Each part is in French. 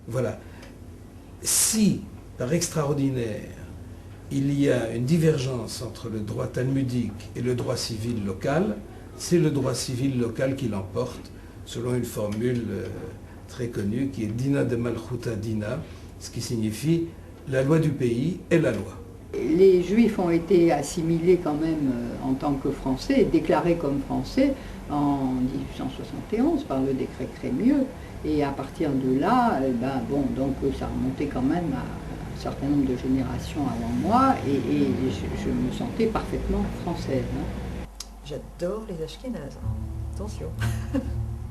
Voilà. Si, par extraordinaire, il y a une divergence entre le droit talmudique et le droit civil local, c'est le droit civil local qui l'emporte, selon une formule très connue qui est Dina de Malchuta Dina, ce qui signifie la loi du pays est la loi. Les Juifs ont été assimilés quand même en tant que Français, déclarés comme Français en 1871 par le décret Crémieux. Et à partir de là, donc ça remontait quand même à un certain nombre de générations avant moi, et je me sentais parfaitement française. J'adore les Ashkénazes, attention.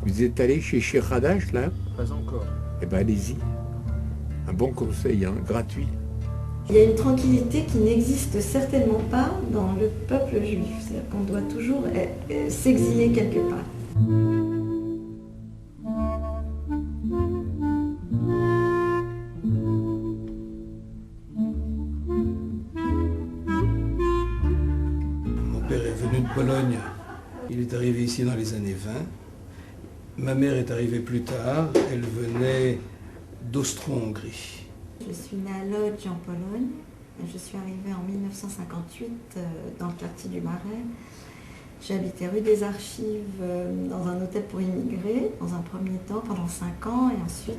Vous êtes allé chez Shir Hadash, là? Pas encore. Eh bien, allez-y. Un bon conseil, gratuit. Il y a une tranquillité qui n'existe certainement pas dans le peuple juif. C'est-à-dire qu'on doit toujours s'exiler quelque part. Mon père est venu de Pologne. Il est arrivé ici dans les années 20. Ma mère est arrivée plus tard. Elle venait d'Austro-Hongrie. Je suis née à Lodz en Pologne. Je suis arrivée en 1958 dans le quartier du Marais. J'ai habité rue des Archives dans un hôtel pour immigrés, dans un premier temps, pendant 5 ans. Et ensuite,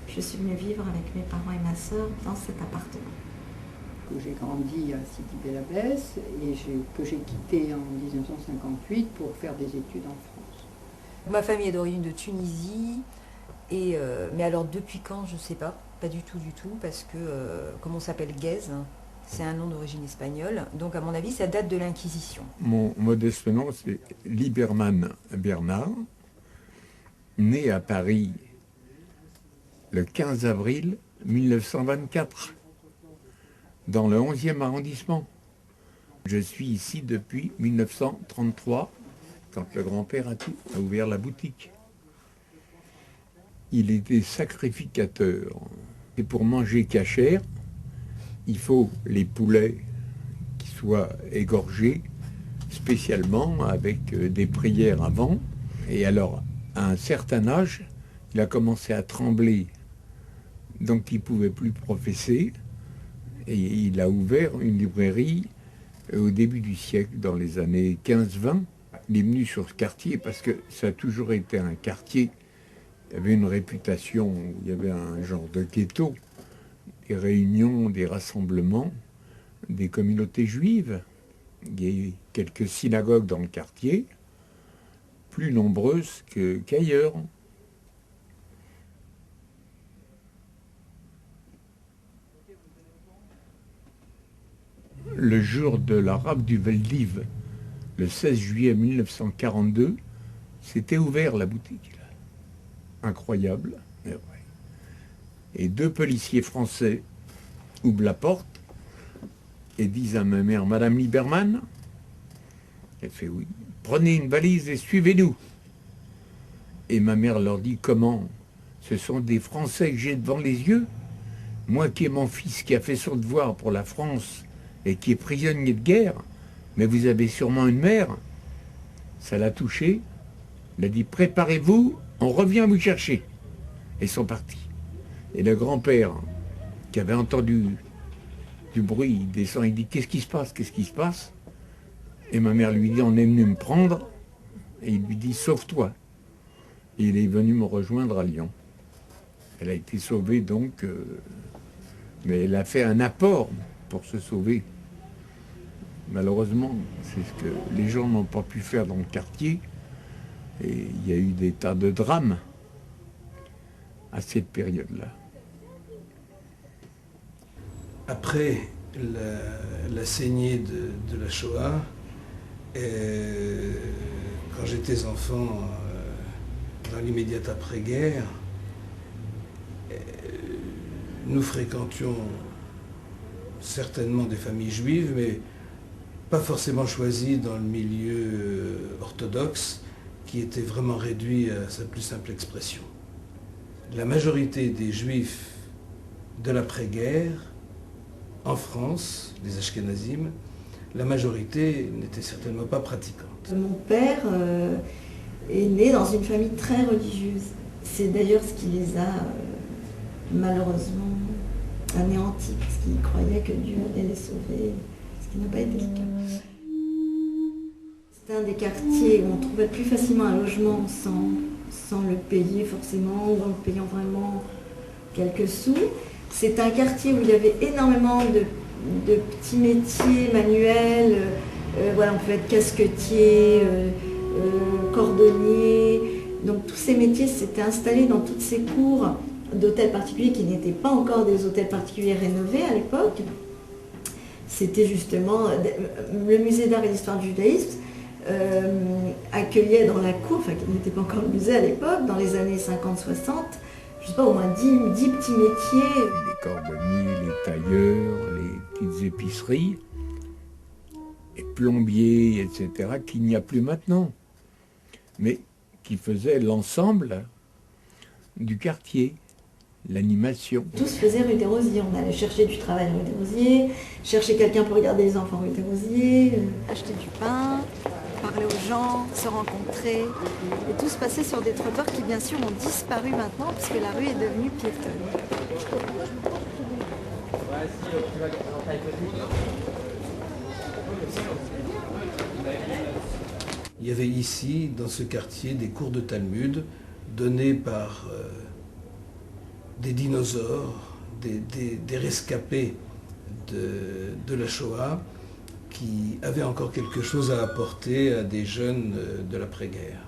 je suis venue vivre avec mes parents et ma sœur dans cet appartement. J'ai grandi à Sidi Bel Abbès et que j'ai quitté en 1958 pour faire des études en France. Ma famille est d'origine de Tunisie, mais alors depuis quand, je ne sais pas. Pas du tout, parce que, comme on s'appelle Guèze, c'est un nom d'origine espagnole, donc à mon avis, ça date de l'Inquisition. Mon modeste nom, c'est Lieberman Bernard, né à Paris le 15 avril 1924, dans le 11e arrondissement. Je suis ici depuis 1933, quand le grand-père a ouvert la boutique. Il était sacrificateur. Et pour manger cachère, il faut les poulets qui soient égorgés spécialement avec des prières avant. Et alors, à un certain âge, il a commencé à trembler, donc il ne pouvait plus professer. Et il a ouvert une librairie au début du siècle, dans les années 15-20. Il est venu sur ce quartier parce que ça a toujours été un quartier. Il y avait une réputation, il y avait un genre de ghetto, des réunions, des rassemblements, des communautés juives. Il y a eu quelques synagogues dans le quartier, plus nombreuses qu'ailleurs. Le jour de la rafle du Veldiv, le 16 juillet 1942, s'était ouvert la boutique. Incroyable. Et 2 policiers français ouvrent la porte et disent à ma mère, Madame Lieberman, elle fait oui, prenez une valise et suivez-nous. Et ma mère leur dit, comment? Ce sont des Français que j'ai devant les yeux. Moi qui ai mon fils qui a fait son devoir pour la France et qui est prisonnier de guerre, mais vous avez sûrement une mère. Ça l'a touché. Elle a dit, préparez-vous, on revient vous chercher. Et ils sont partis. Et le grand-père, qui avait entendu du bruit, il descend, il dit, qu'est-ce qui se passe? Qu'est-ce qui se passe? Et ma mère lui dit, on est venu me prendre. Et il lui dit, sauve-toi. Et il est venu me rejoindre à Lyon. Elle a été sauvée donc, mais elle a fait un apport pour se sauver. Malheureusement, c'est ce que les gens n'ont pas pu faire dans le quartier. Et il y a eu des tas de drames à cette période-là. Après la saignée de la Shoah, quand j'étais enfant, dans l'immédiate après-guerre, nous fréquentions certainement des familles juives, mais pas forcément choisies dans le milieu orthodoxe, qui était vraiment réduit à sa plus simple expression. La majorité des juifs de l'après-guerre, en France, les Ashkénazim, la majorité n'était certainement pas pratiquante. Mon père est né dans une famille très religieuse. C'est d'ailleurs ce qui les a malheureusement anéantis parce qu'ils croyaient que Dieu allait les sauver, ce qui n'a pas été le cas. C'est un des quartiers où on trouvait plus facilement un logement sans le payer forcément, ou en le payant vraiment quelques sous. C'est un quartier où il y avait énormément de petits métiers manuels. Voilà, on pouvait être casquetier, cordonnier. Donc tous ces métiers s'étaient installés dans toutes ces cours d'hôtels particuliers qui n'étaient pas encore des hôtels particuliers rénovés à l'époque. C'était justement le musée d'art et d'histoire du judaïsme accueillait dans la cour, enfin qui n'était pas encore le musée à l'époque, dans les années 50-60, je ne sais pas, au moins 10 petits métiers. Les cordonniers, les tailleurs, les petites épiceries, les plombiers, etc., qu'il n'y a plus maintenant, mais qui faisaient l'ensemble du quartier, l'animation. Tout se faisait rue des Rosiers. On allait chercher du travail rue des Rosiers, chercher quelqu'un pour regarder les enfants rue des Rosiers, acheter du pain, parler aux gens, se rencontrer. Et tout se passait sur des trottoirs qui bien sûr ont disparu maintenant puisque la rue est devenue piétonne. Il y avait ici, dans ce quartier, des cours de Talmud donnés par des dinosaures, des rescapés de la Shoah, qui avaient encore quelque chose à apporter à des jeunes de l'après-guerre.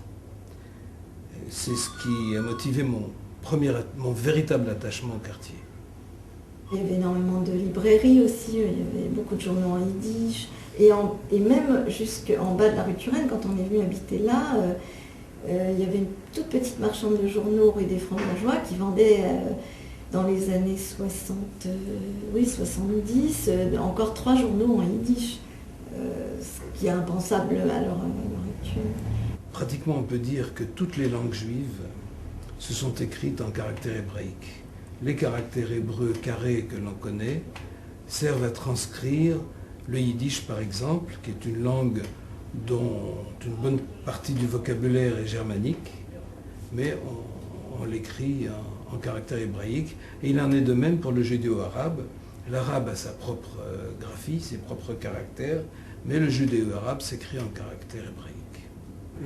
C'est ce qui a motivé mon véritable attachement au quartier. Il y avait énormément de librairies aussi, il y avait beaucoup de journaux en yiddish. Et même jusqu'en bas de la rue Turenne, quand on est venu habiter là, il y avait une toute petite marchande de journaux rue des Francs-Bourgeois qui vendait dans les années 70 encore 3 journaux en yiddish, ce qui est impensable à l'heure actuelle. Pratiquement on peut dire que toutes les langues juives se sont écrites en caractères hébraïques. Les caractères hébreux carrés que l'on connaît servent à transcrire le yiddish par exemple, qui est une langue dont une bonne partie du vocabulaire est germanique, mais on l'écrit en caractère hébraïque. Et il en est de même pour le judéo-arabe. L'arabe a sa propre graphie, ses propres caractères, mais le judéo-arabe s'écrit en caractère hébraïque.